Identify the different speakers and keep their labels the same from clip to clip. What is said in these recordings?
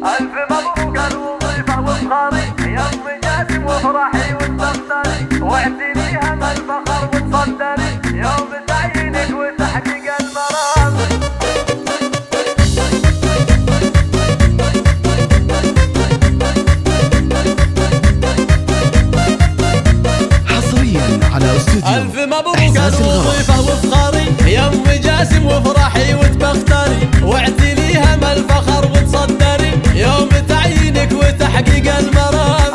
Speaker 1: ألف مبروك الوظيفة وفخاري يا أم جاسم وافرحي وتبختري واعتنيها من الفخر وتصدري يوم تعيينك وتحقيق المرام.
Speaker 2: حصريا على استوديو
Speaker 3: ألف مبروك الوظيفة وفخاري يا أم جاسم وافرحي وتبختري واعتنيها من الفخر وتصدري يوم تعيينك وتحقيق المرام.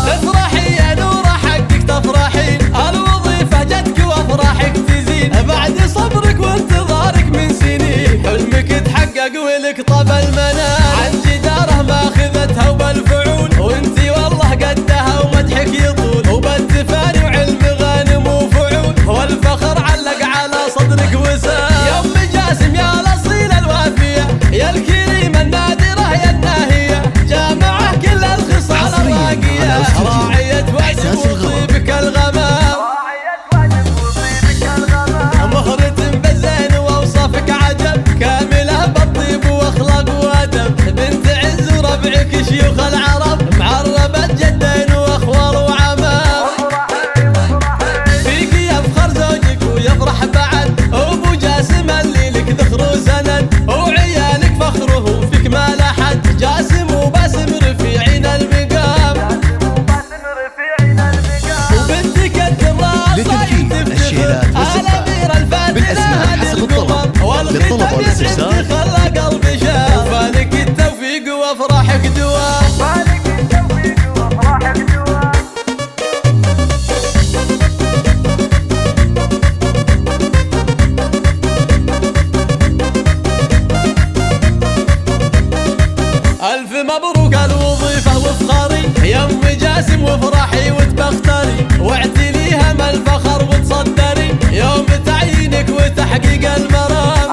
Speaker 3: افرحي يا نورة حقك تفرحين الوظيفة جتك وافراحك تزين بعد صبرك وانتظارك من سنين حلمك تحقق ولك طاب المنام عن جداره ماخذتها وبالفعول وانتي والله قدها ومدحك يطول وبالتفاني وعلم غانم وفعول والفخر علق على صدرك وسام. يا ام جاسم يا الاصيله الوافيه يا الكريمه النادره يا الناهيه جامعه كل الخصال الراقيه راعيه واجب وطيبك الغمام مهرة بالزين واوصافك عجب كامله بالطيب واخلاق وادب بنت عز وربعك شيوخ العرب معربه جدين واخوال وعمام فيك يفخر زوجك ويفرح بعد ابو جاسم اللي لك ذخر وسند وعيالك فخره فيك ما لحد جاسم وباسم رفيعين المقام وبنتك الدراسه
Speaker 2: لتنفيذ الشيلات والزفات بالأسماء حسب الطلب للطلب والاستفسار
Speaker 3: خلى قلبي شاف وفالك التوفيق وافراحك دوام. ألف مبروك الوظيفة وفخاري يا أم جاسم وافرحي وتبختري واعتنيها من الفخر وتصدري يوم تعيينك وتحقيق المرام.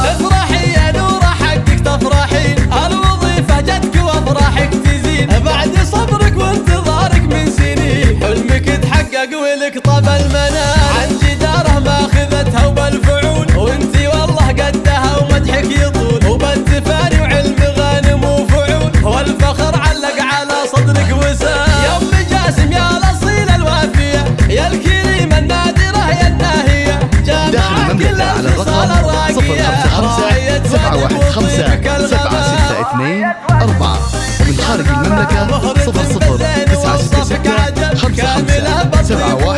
Speaker 3: افرحي يا نورة حقك تفرحين الوظيفة جتك وافراحك تزين بعد صبرك وانتظارك من سنين حلمك تحقق ولك طاب المنام عن جداره ماخذتها وبالفعول وانتي والله قدها ومدحك يطول وبالتفاني وعلم غانم وفعول والفخر علق على صدرك وسام. يا ام جاسم يا الاصيله الوافيه يا الكريمه النادره يا الناهيه جامعه كل الخصال الراقيه راعيه واجب وطيبك الغمام
Speaker 2: 055 ومن خارج المملكة 00 966 55 71